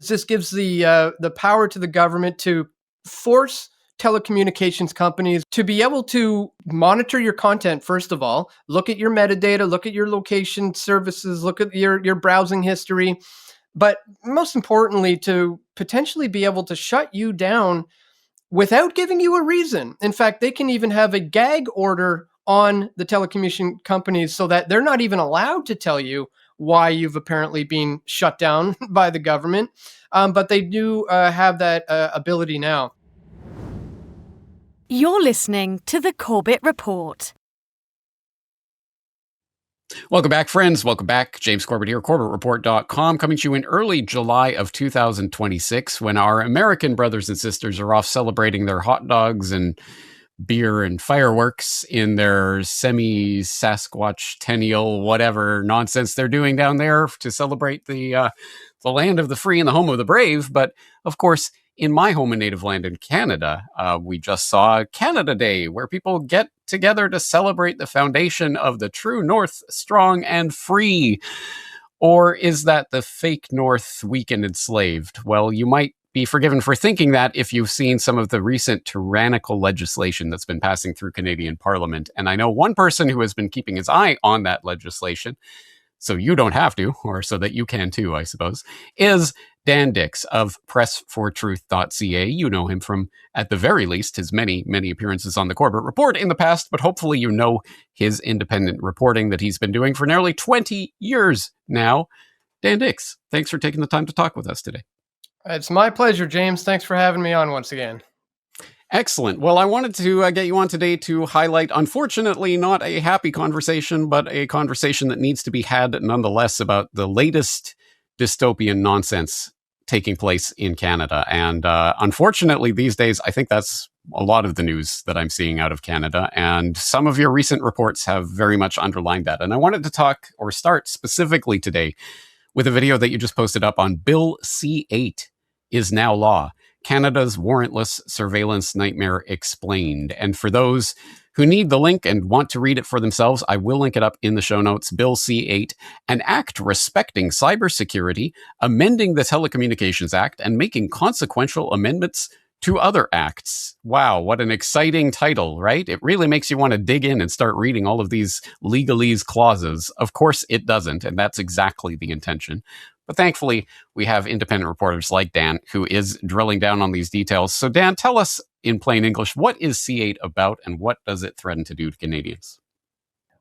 This gives the power to the government to force telecommunications companies to be able to monitor your content. First of all, look at your metadata, look at your location services, look at your browsing history, but most importantly, to potentially be able to shut you down without giving you a reason. In fact, they can even have a gag order on the telecommunication companies so that they're not even allowed to tell you why you've apparently been shut down by the government. But they do have that ability now. You're listening to the Corbett Report. Welcome back, friends. Welcome back. James Corbett here, CorbettReport.com, coming to you in early July of 2026 when our American brothers and sisters are off celebrating their hot dogs and beer and fireworks in their semi-Sasquatch-tennial whatever nonsense they're doing down there to celebrate the land of the free and the home of the brave. But, of course, in my home and native land in Canada, we just saw Canada Day, where people get together to celebrate the foundation of the true North, strong and free. Or is that the fake North, weak and enslaved? Well, you might be forgiven for thinking that if you've seen some of the recent tyrannical legislation that's been passing through Canadian Parliament. And I know one person who has been keeping his eye on that legislation, so you don't have to, or so that you can too, I suppose, is Dan Dix of pressfortruth.ca. You know him from, at the very least, his many, many appearances on the Corbett Report in the past, but hopefully you know his independent reporting that he's been doing for nearly 20 years now. Dan Dix, thanks for taking the time to talk with us today. It's my pleasure, James. Thanks for having me on once again. Excellent. Well, I wanted to get you on today to highlight, unfortunately, not a happy conversation, but a conversation that needs to be had nonetheless about the latest dystopian nonsense taking place in Canada. And unfortunately, these days, I think that's a lot of the news that I'm seeing out of Canada. And some of your recent reports have very much underlined that. And I wanted to talk or start specifically today with a video that you just posted up on Bill C-8 is now law. Canada's warrantless surveillance nightmare explained. And for those who need the link and want to read it for themselves, I will link it up in the show notes. Bill C-8, an act respecting cybersecurity, amending the Telecommunications Act, and making consequential amendments to other acts. Wow, what an exciting title, right? It really makes you want to dig in and start reading all of these legalese clauses. Of course it doesn't, and that's exactly the intention. But thankfully, we have independent reporters like Dan, who is drilling down on these details. So Dan, tell us in plain English, what is C-8 about and what does it threaten to do to Canadians?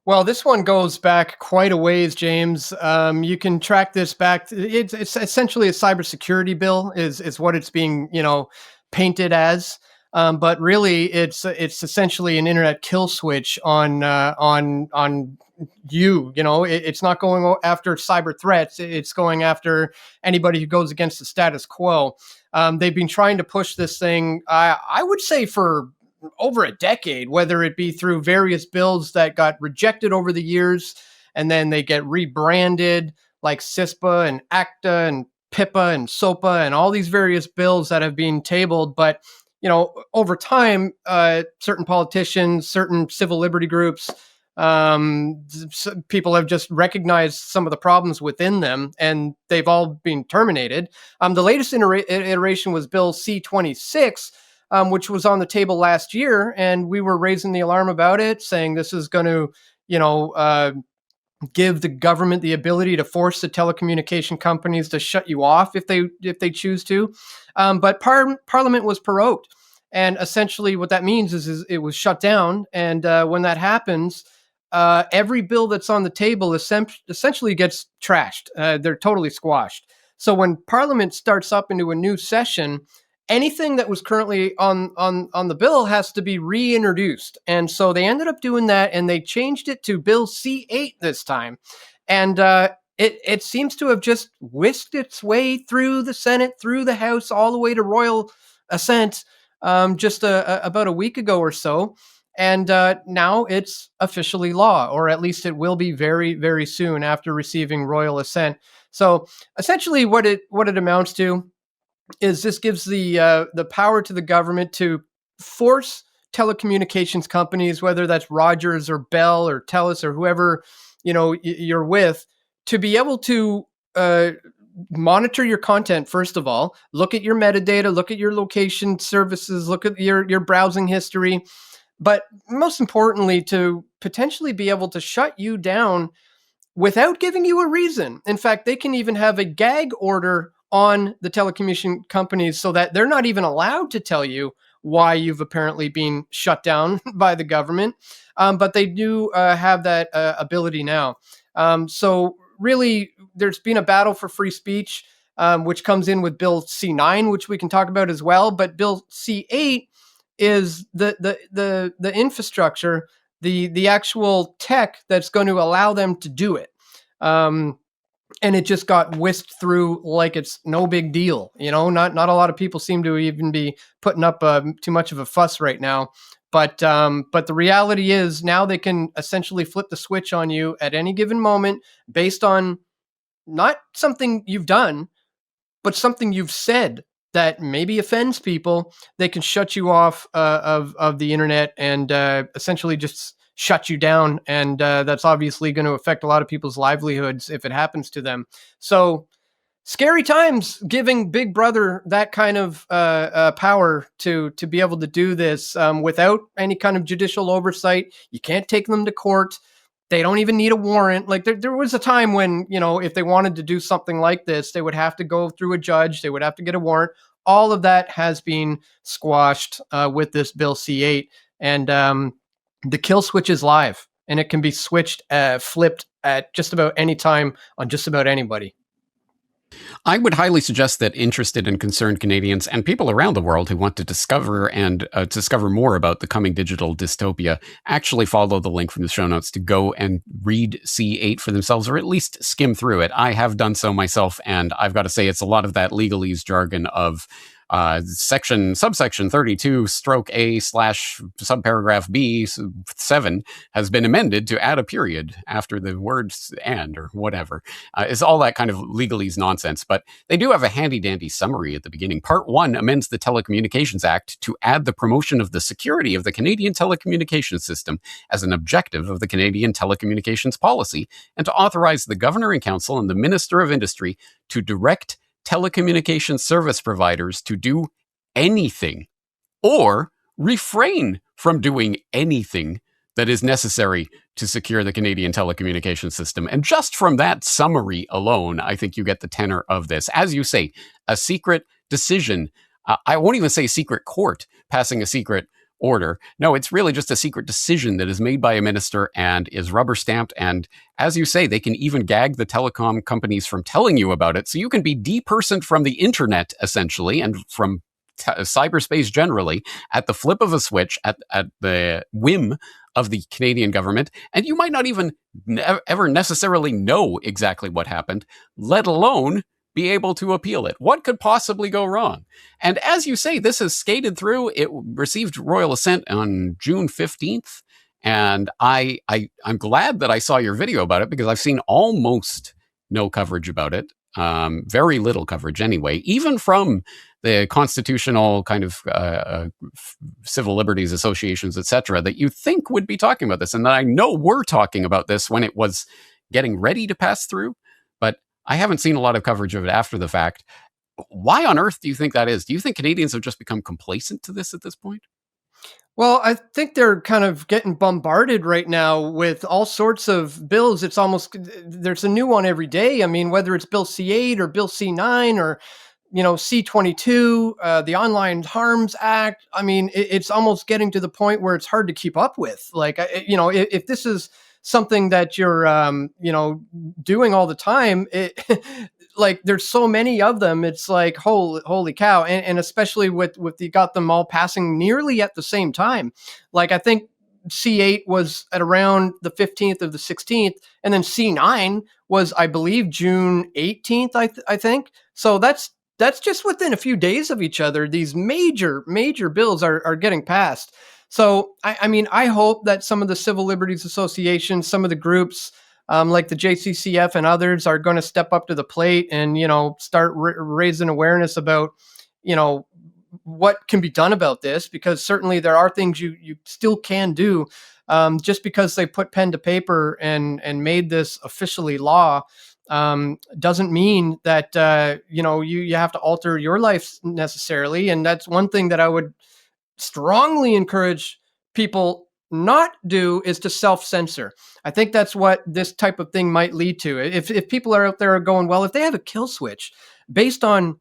Well, this one goes back quite a ways, James. You can track this back. It's essentially a cybersecurity bill is what it's being, painted as. But really, it's essentially an internet kill switch on you. It's not going after cyber threats. It's going after anybody who goes against the status quo. They've been trying to push this thing, I would say, for over a decade, whether it be through various bills that got rejected over the years, and then they get rebranded like CISPA and ACTA and PIPA and SOPA and all these various bills that have been tabled. But over time, certain politicians, certain civil liberty groups, people have just recognized some of the problems within them, and they've all been terminated. The latest iteration was Bill C-26, which was on the table last year, and we were raising the alarm about it, saying this is going to, give the government the ability to force the telecommunication companies to shut you off if they choose to. But Parliament was prorogued. And essentially what that means is it was shut down. And when that happens, every bill that's on the table essentially gets trashed. They're totally squashed. So when Parliament starts up into a new session, anything that was currently on the bill has to be reintroduced. And so they ended up doing that, and they changed it to Bill C-8 this time. And it seems to have just whisked its way through the Senate, through the House, all the way to royal assent just about a week ago or so. And now it's officially law, or at least it will be very, very soon after receiving royal assent. So essentially what it amounts to is this gives the power to the government to force telecommunications companies, whether that's Rogers or Bell or Telus or whoever you're with, to be able to monitor your content. First of all, look at your metadata, look at your location services, look at your browsing history, but most importantly, to potentially be able to shut you down without giving you a reason. In fact, they can even have a gag order on the telecommunication companies so that they're not even allowed to tell you why you've apparently been shut down by the government. But they do have that ability now. So really, there's been a battle for free speech, which comes in with Bill C9, which we can talk about as well. But Bill C8 is the infrastructure, the actual tech that's going to allow them to do it. And it just got whisked through like it's no big deal. Not a lot of people seem to even be putting up too much of a fuss right now. But the reality is now they can essentially flip the switch on you at any given moment based on not something you've done, but something you've said that maybe offends people. They can shut you off of the internet and essentially just shut you down. And that's obviously going to affect a lot of people's livelihoods if it happens to them. So scary times giving Big Brother that kind of power to be able to do this without any kind of judicial oversight. You can't take them to court. They don't even need a warrant. Like there was a time when, if they wanted to do something like this, they would have to go through a judge. They would have to get a warrant. All of that has been squashed with this Bill C8. And the kill switch is live, and it can be flipped at just about any time on just about anybody. I would highly suggest that interested and concerned Canadians and people around the world who want to discover more about the coming digital dystopia actually follow the link from the show notes to go and read C8 for themselves, or at least skim through it. I have done so myself, and I've got to say it's a lot of that legalese jargon of subsection 32 stroke A / subparagraph B 7 has been amended to add a period after the words and or whatever. It's all that kind of legalese nonsense, but they do have a handy dandy summary at the beginning. Part 1 amends the Telecommunications Act to add the promotion of the security of the Canadian telecommunications system as an objective of the Canadian telecommunications policy, and to authorize the Governor and Council and the Minister of Industry to direct telecommunications service providers to do anything or refrain from doing anything that is necessary to secure the Canadian telecommunications system. And just from that summary alone, I think you get the tenor of this. As you say, a secret decision. I won't even say secret court passing a secret order. No, it's really just a secret decision that is made by a minister and is rubber stamped. And as you say, they can even gag the telecom companies from telling you about it. So you can be depersoned from the internet, essentially, and from cyberspace generally at the flip of a switch, at the whim of the Canadian government. And you might not even ever necessarily know exactly what happened, let alone be able to appeal it. What could possibly go wrong? And as you say, this has skated through. It received royal assent on June 15th. And I'm glad that I saw your video about it, because I've seen almost no coverage about it. Very little coverage anyway, even from the constitutional kind of civil liberties associations, etc., that you think would be talking about this. And that I know were talking about this when it was getting ready to pass through. But I haven't seen a lot of coverage of it after the fact. Why on earth do you think that is? Do you think Canadians have just become complacent to this at this point? Well, I think they're kind of getting bombarded right now with all sorts of bills. It's almost, there's a new one every day. I mean, whether it's Bill C8 or Bill C9 or, C22, the Online Harms Act. I mean, it's almost getting to the point where it's hard to keep up with. Like, if this is something that you're, doing all the time, like there's so many of them. It's like, holy cow. And especially with you got them all passing nearly at the same time. Like, I think C8 was at around the 15th or the 16th. And then C9 was, I believe, June 18th, I think. So that's just within a few days of each other. These major bills are getting passed. So, I mean, I hope that some of the civil liberties associations, some of the groups like the JCCF and others are going to step up to the plate and, start raising awareness about, what can be done about this, because certainly there are things you still can do. Just because they put pen to paper and made this officially law doesn't mean that you have to alter your life necessarily. And that's one thing that I would strongly encourage people not do, is to self-censor. I think that's what this type of thing might lead to. If people are out there going, well, if they have a kill switch based on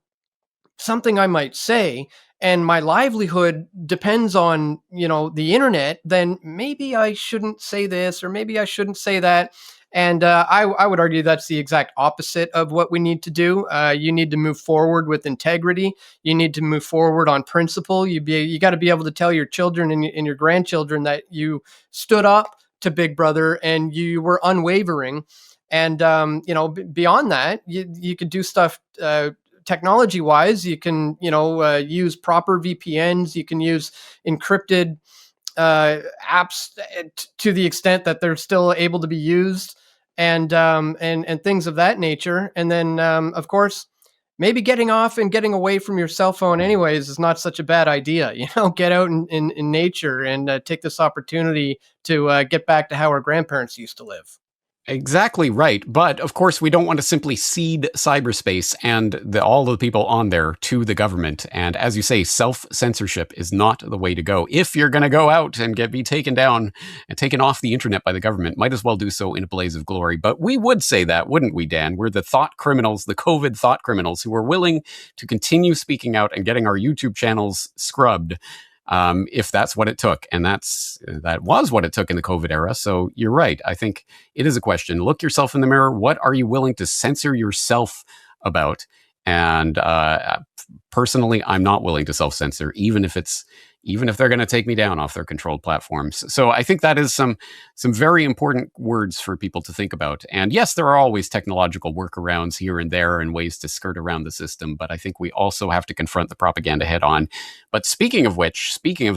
something I might say, and my livelihood depends on, the internet, then maybe I shouldn't say this, or maybe I shouldn't say that. And I would argue that's the exact opposite of what we need to do. You need to move forward with integrity. You need to move forward on principle. You got to be able to tell your children and your grandchildren that you stood up to Big Brother and you were unwavering. And beyond that, you could do stuff technology wise. You can use proper VPNs. You can use encrypted apps to the extent that they're still able to be used, and things of that nature. And then of course, maybe getting off and getting away from your cell phone anyways is not such a bad idea. Get out in nature and take this opportunity to get back to how our grandparents used to live. Exactly right. But of course, we don't want to simply cede cyberspace and all the people on there to the government. And as you say, self-censorship is not the way to go. If you're going to go out and be taken down and taken off the internet by the government, might as well do so in a blaze of glory. But we would say that, wouldn't we, Dan? We're the thought criminals, the COVID thought criminals, who are willing to continue speaking out and getting our YouTube channels scrubbed. If that's what it took. And that was what it took in the COVID era. So you're right. I think it is a question. Look yourself in the mirror. What are you willing to censor yourself about? And personally, I'm not willing to self-censor, even if they're going to take me down off their controlled platforms. So I think that is some very important words for people to think about. And yes, there are always technological workarounds here and there and ways to skirt around the system, but I think we also have to confront the propaganda head on. But speaking of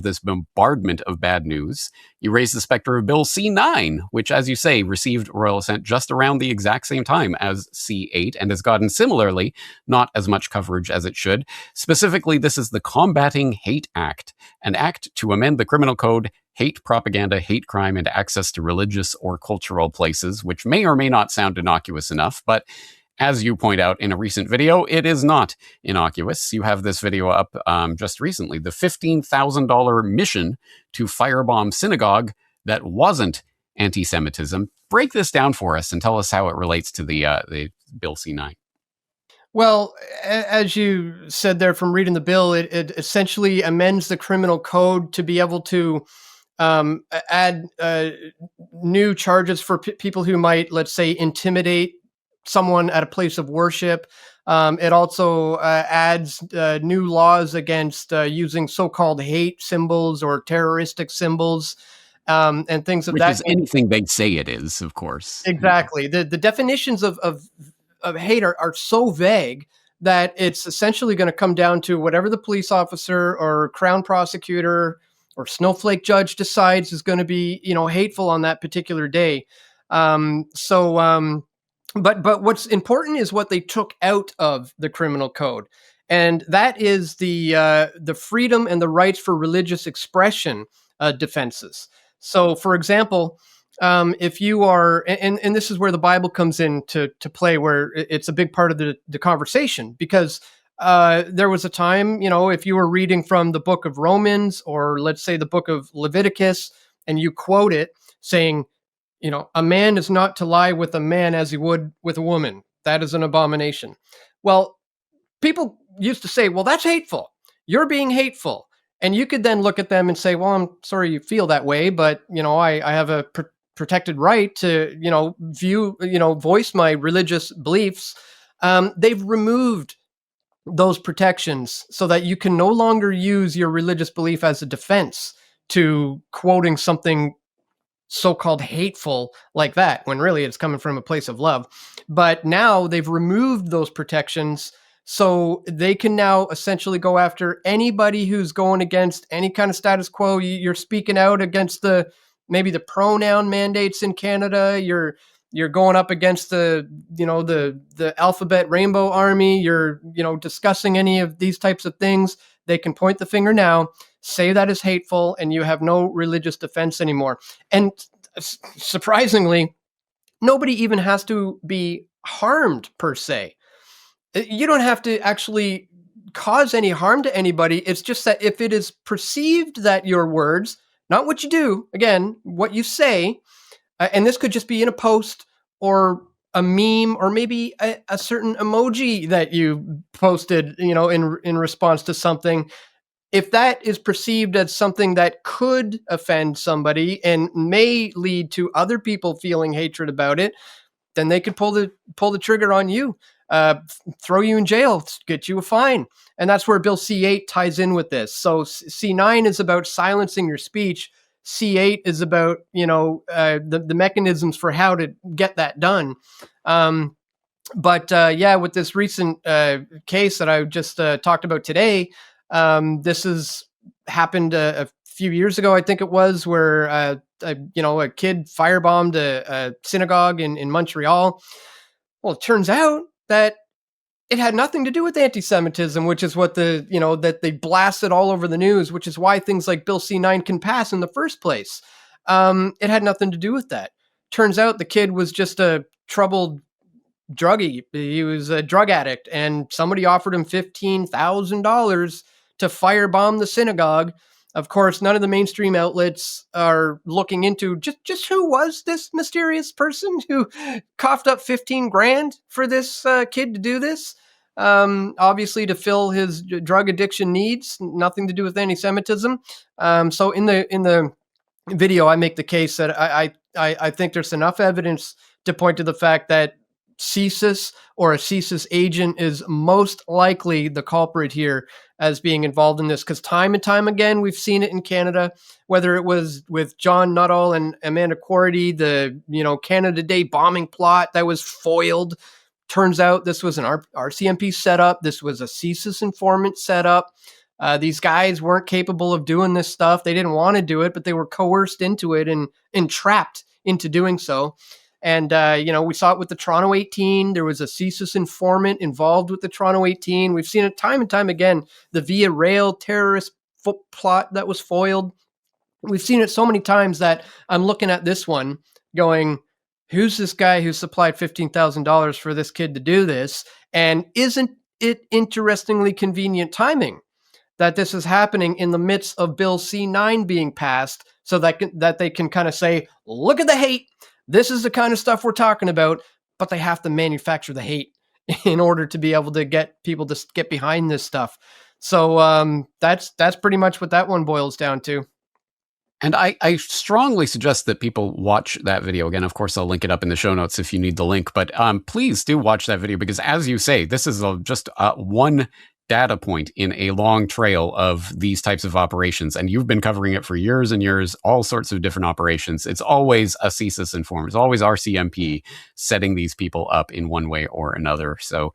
this bombardment of bad news, you raised the specter of Bill C9, which, as you say, received royal assent just around the exact same time as C8 and has gotten similarly not as much coverage as it should. Specifically, this is the Combating Hate Act, an act to amend the criminal code, hate propaganda, hate crime, and access to religious or cultural places, which may or may not sound innocuous enough, but as you point out in a recent video, it is not innocuous. You have this video up just recently, the $15,000 mission to firebomb synagogue that wasn't anti-Semitism. Break this down for us and tell us how it relates to the Bill C9. Well, as you said there from reading the bill, it essentially amends the criminal code to be able to add new charges for people who might, let's say, intimidate someone at a place of worship. It also adds new laws against using so-called hate symbols or terroristic symbols, and things of Which that. Is anything they say it is, of course. Exactly. The definitions of hate are so vague that it's essentially going to come down to whatever the police officer or crown prosecutor or snowflake judge decides is going to be, hateful on that particular day. But what's important is what they took out of the criminal code, and that is the freedom and the rights for religious expression defenses. So, for example, if you are, and this is where the Bible comes in to play, where it's a big part of the conversation, because there was a time, if you were reading from the book of Romans, or let's say the book of Leviticus, and you quote it saying, a man is not to lie with a man as he would with a woman. That is an abomination. Well, people used to say, well, that's hateful. You're being hateful. And you could then look at them and say, well, I'm sorry you feel that way, but, I have a protected right to, voice my religious beliefs. They've removed those protections so that you can no longer use your religious belief as a defense to quoting something so-called hateful like that, when really it's coming from a place of love. But now they've removed those protections, so they can now essentially go after anybody who's going against any kind of status quo. You're speaking out against maybe the pronoun mandates in Canada. You're going up against the alphabet rainbow army. You're discussing any of these types of things. They can point the finger now, say that is hateful, and you have no religious defense anymore. And surprisingly, nobody even has to be harmed per se. You don't have to actually cause any harm to anybody. It's just that if it is perceived that your words, not what you do, again, what you say, and this could just be in a post or a meme or maybe a certain emoji that you posted, in response to something. If that is perceived as something that could offend somebody and may lead to other people feeling hatred about it, then they could pull the trigger on you, throw you in jail, get you a fine, and that's where Bill C8 ties in with this. So C9 is about silencing your speech. C8 is about the mechanisms for how to get that done. But yeah, with this recent case that I just talked about today, this has happened a few years ago, I think it was, where a kid firebombed a synagogue in Montreal. Well, it turns out that it had nothing to do with anti-Semitism, which is what that they blasted all over the news, which is why things like Bill C9 can pass in the first place. It had nothing to do with that. Turns out the kid was just a troubled druggie. He was a drug addict, and somebody offered him $15,000 to firebomb the synagogue. Of course, none of the mainstream outlets are looking into just who was this mysterious person who coughed up 15 grand for this kid to do this. Obviously, to fill his drug addiction needs, nothing to do with anti-Semitism. So in the video, I make the case that I think there's enough evidence to point to the fact that CSIS or a CSIS agent is most likely the culprit here as being involved in this, because time and time again we've seen it in Canada, whether it was with John Nuttall and Amanda Cordy, the Canada Day bombing plot that was foiled. Turns out this was an RCMP setup. This was a CSIS informant setup. These guys weren't capable of doing this stuff. They didn't want to do it, but they were coerced into it and entrapped into doing so. And, we saw it with the Toronto 18. There was a CSIS informant involved with the Toronto 18. We've seen it time and time again. The Via Rail terrorist plot that was foiled. We've seen it so many times that I'm looking at this one going, who's this guy who supplied $15,000 for this kid to do this? And isn't it interestingly convenient timing that this is happening in the midst of Bill C9 being passed, so that they can kind of say, look at the hate. This is the kind of stuff we're talking about, but they have to manufacture the hate in order to be able to get people to get behind this stuff. So that's pretty much what that one boils down to. And I strongly suggest that people watch that video. Again, of course, I'll link it up in the show notes if you need the link. But please do watch that video, because as you say, this is just one data point in a long trail of these types of operations. And you've been covering it for years and years, all sorts of different operations. It's always a CSIS informant. It's always RCMP setting these people up in one way or another. So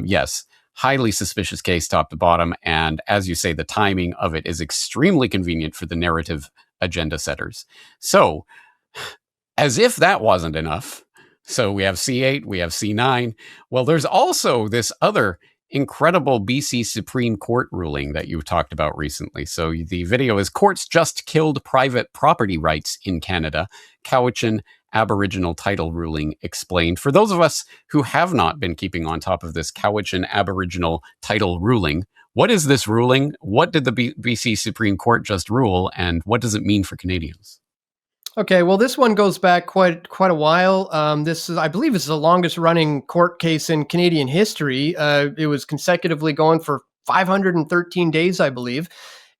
yes, highly suspicious case top to bottom. And as you say, the timing of it is extremely convenient for the narrative agenda setters. So as if that wasn't enough, so we have C8, we have C9. Well, there's also this other incredible BC Supreme Court ruling that you talked about recently. So the video is Courts Just Killed Private Property Rights in Canada, Cowichan Aboriginal Title Ruling Explained. For those of us who have not been keeping on top of this Cowichan Aboriginal Title Ruling, what is this ruling? What did the BC Supreme Court just rule? And what does it mean for Canadians? Okay, well, this one goes back quite a while. This is, I believe, is the longest running court case in Canadian history. It was consecutively going for 513 days, I believe,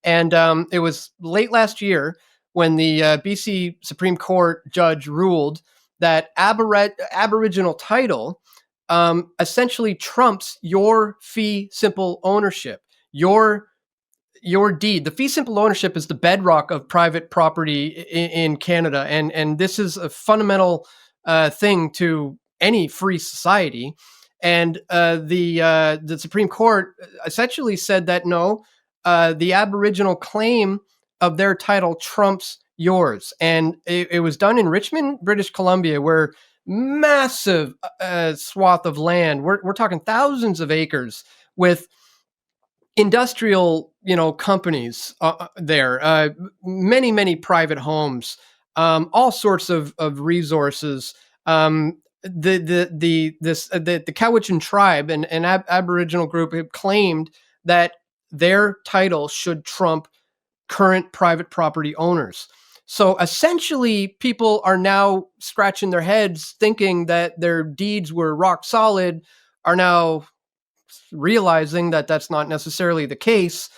and it was late last year when the BC Supreme Court judge ruled that Aboriginal title essentially trumps your fee simple ownership. Your deed. The fee simple ownership is the bedrock of private property in Canada, and this is a fundamental thing to any free society. And the Supreme Court essentially said that no, the Aboriginal claim of their title trumps yours, and it was done in Richmond, British Columbia, where massive swath of land. We're talking thousands of acres with industrial, companies there, many private homes, all sorts of resources, the Cowichan tribe and Aboriginal group have claimed that their title should trump current private property owners. So essentially, people are now scratching their heads thinking that their deeds were rock solid, are now realizing that that's not necessarily the case.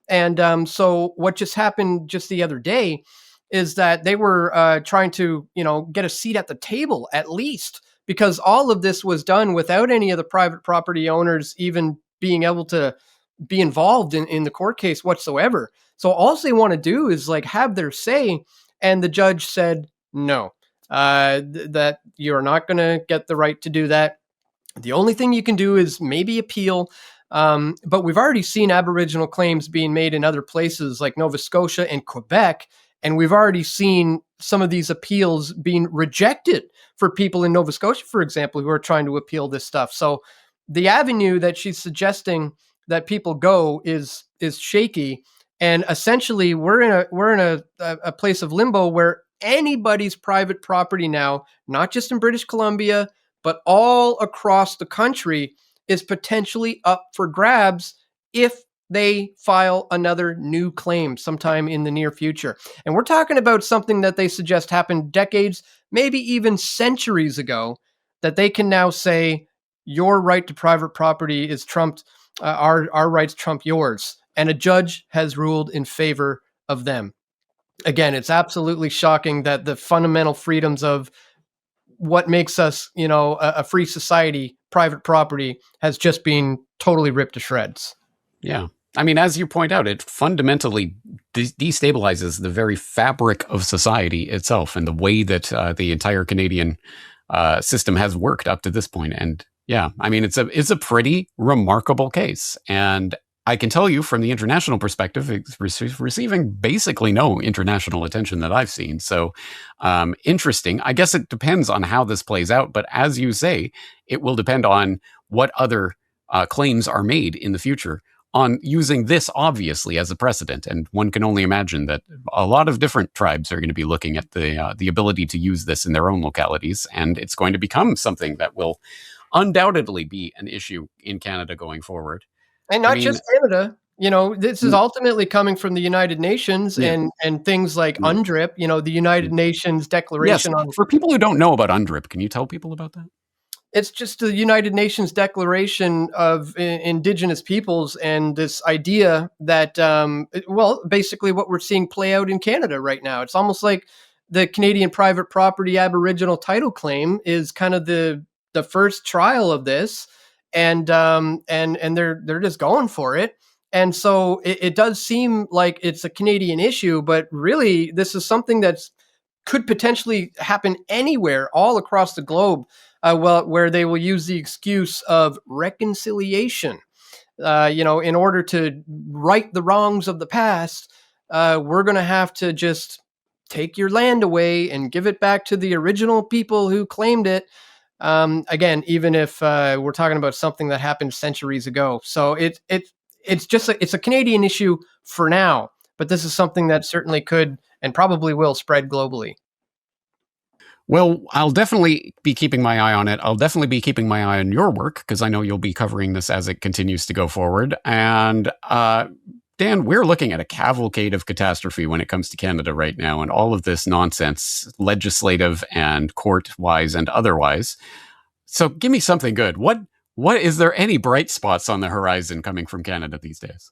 And so what just happened just the other day is that they were trying to, get a seat at the table at least, because all of this was done without any of the private property owners even being able to be involved in the court case whatsoever. So all they want to do is like have their say. And the judge said, no, that you're not going to get the right to do that. The only thing you can do is maybe appeal. But we've already seen Aboriginal claims being made in other places like Nova Scotia and Quebec. And we've already seen some of these appeals being rejected for people in Nova Scotia, for example, who are trying to appeal this stuff. So the avenue that she's suggesting that people go is shaky. And essentially we're in a place of limbo where anybody's private property now, not just in British Columbia, but all across the country, is potentially up for grabs if they file another new claim sometime in the near future. And we're talking about something that they suggest happened decades, maybe even centuries ago, that they can now say your right to private property is trumped, our rights trump yours. And a judge has ruled in favor of them. Again, it's absolutely shocking that the fundamental freedoms of what makes us, a free society, private property, has just been totally ripped to shreds. Yeah. I mean, as you point out, it fundamentally destabilizes the very fabric of society itself and the way that the entire Canadian system has worked up to this point. And yeah, I mean, it's a pretty remarkable case. And I can tell you from the international perspective, it's receiving basically no international attention that I've seen. So interesting. I guess it depends on how this plays out. But as you say, it will depend on what other claims are made in the future on using this, obviously, as a precedent. And one can only imagine that a lot of different tribes are going to be looking at the ability to use this in their own localities. And it's going to become something that will undoubtedly be an issue in Canada going forward. And not just Canada. This is ultimately coming from the United Nations and things like UNDRIP, the United Nations Declaration yes. on... For people who don't know about UNDRIP, can you tell people about that? It's just the United Nations Declaration of Indigenous Peoples and this idea that, basically what we're seeing play out in Canada right now. It's almost like the Canadian private property Aboriginal title claim is kind of the first trial of this. And they're just going for it. And so it does seem like it's a Canadian issue, but really this is something that's could potentially happen anywhere all across the globe, where they will use the excuse of reconciliation. In order to right the wrongs of the past, we're going to have to just take your land away and give it back to the original people who claimed it. Again, even if we're talking about something that happened centuries ago. So it's a Canadian issue for now, but this is something that certainly could and probably will spread globally. Well, I'll definitely be keeping my eye on it. I'll definitely be keeping my eye on your work because I know you'll be covering this as it continues to go forward. And Dan, we're looking at a cavalcade of catastrophe when it comes to Canada right now, and all of this nonsense, legislative and court-wise and otherwise. So give me something good. What is there any bright spots on the horizon coming from Canada these days?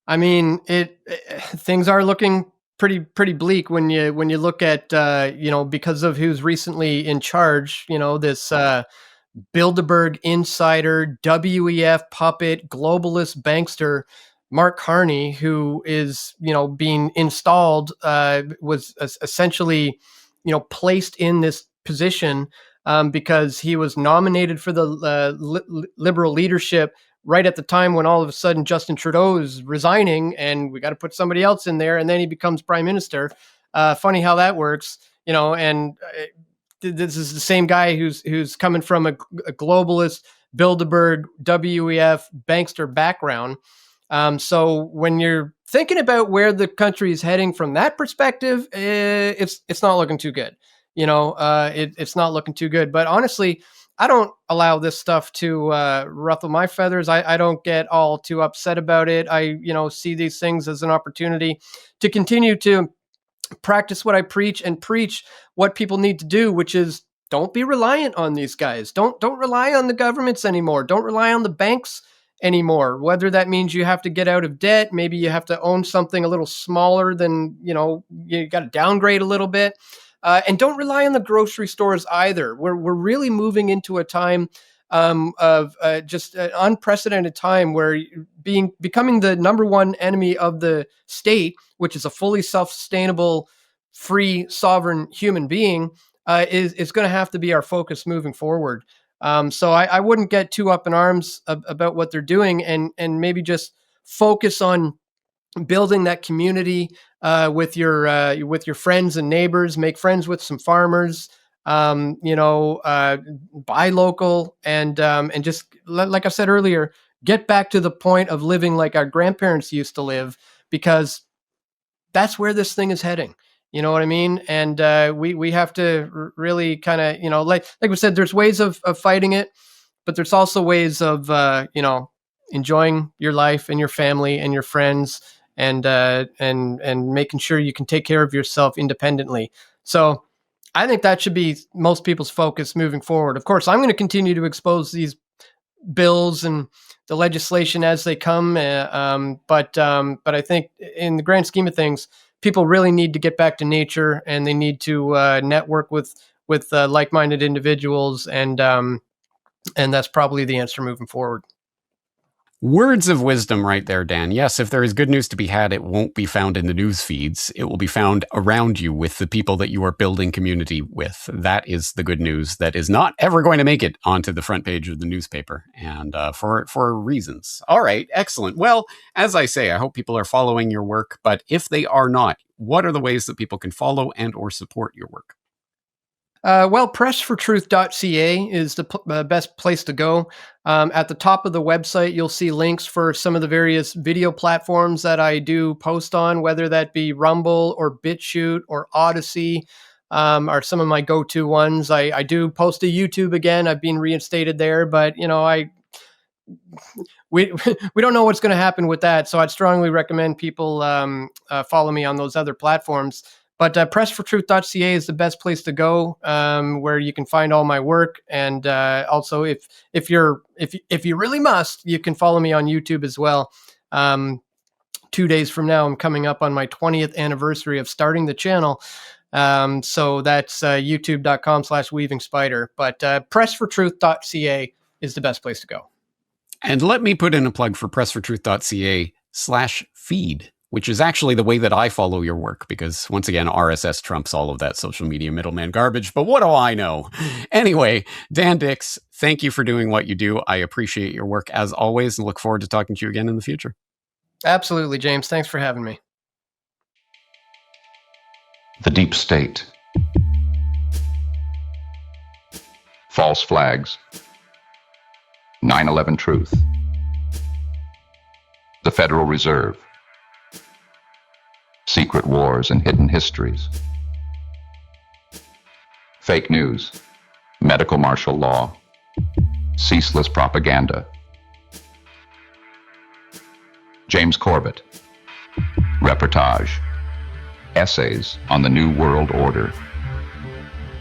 I mean, things are looking pretty bleak when you look at because of who's recently in charge. This Bilderberg insider, WEF puppet, globalist bankster, Mark Carney, who is being installed, was essentially placed in this position because he was nominated for the Liberal leadership right at the time when all of a sudden Justin Trudeau is resigning and we got to put somebody else in there, and then he becomes prime minister. Funny how that works, and this is the same guy who's coming from a globalist Bilderberg WEF bankster background. So when you're thinking about where the country is heading from that perspective, it's not looking too good. it's not looking too good. But honestly, I don't allow this stuff to ruffle my feathers. I don't get all too upset about it. I, see these things as an opportunity to continue to practice what I preach and preach what people need to do, which is don't be reliant on these guys. Don't rely on the governments anymore. Don't rely on the banks anymore. Whether that means you have to get out of debt, maybe you have to own something a little smaller than, you got to downgrade a little bit. And don't rely on the grocery stores either. We're really moving into a time of just an unprecedented time where becoming the number one enemy of the state, which is a fully self-sustainable, free, sovereign human being, is going to have to be our focus moving forward. So I wouldn't get too up in arms about what they're doing, and maybe just focus on building that community with your friends and neighbors. Make friends with some farmers. Buy local, and just like I said earlier, get back to the point of living like our grandparents used to live, because that's where this thing is heading. You know what I mean? And we have to really kind of, like we said, there's ways of fighting it, but there's also ways of, enjoying your life and your family and your friends, and making sure you can take care of yourself independently. So I think that should be most people's focus moving forward. Of course, I'm going to continue to expose these bills and the legislation as they come. But I think in the grand scheme of things, people really need to get back to nature, and they need to network with like-minded individuals, and that's probably the answer moving forward. Words of wisdom right there, Dan. Yes, if there is good news to be had, it won't be found in the news feeds. It will be found around you with the people that you are building community with. That is the good news that is not ever going to make it onto the front page of the newspaper, and for reasons. All right, excellent. Well, as I say, I hope people are following your work, but if they are not, what are the ways that people can follow and or support your work? Pressfortruth.ca is the best place to go. At the top of the website, you'll see links for some of the various video platforms that I do post on, whether that be Rumble or BitChute or Odyssey, are some of my go-to ones. I do post to YouTube again. I've been reinstated there, but we don't know what's going to happen with that. So I'd strongly recommend people follow me on those other platforms. But pressfortruth.ca is the best place to go, where you can find all my work. And also, if you really must, you can follow me on YouTube as well. 2 days from now, I'm coming up on my 20th anniversary of starting the channel. So that's youtube.com/weavingspider. But pressfortruth.ca is the best place to go. And let me put in a plug for pressfortruth.ca/feed, which is actually the way that I follow your work, because once again, RSS trumps all of that social media middleman garbage, but what do I know? Anyway, Dan Dix, thank you for doing what you do. I appreciate your work as always, and look forward to talking to you again in the future. Absolutely, James. Thanks for having me. The Deep State. False Flags. 9/11 Truth. The Federal Reserve. Secret Wars and Hidden Histories. Fake News. Medical Martial Law. Ceaseless Propaganda. James Corbett. Reportage. Essays on the New World Order.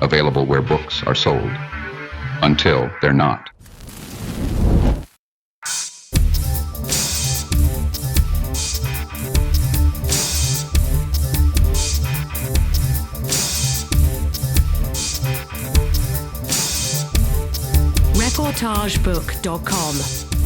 Available where books are sold. Until they're not. Reportagebook.com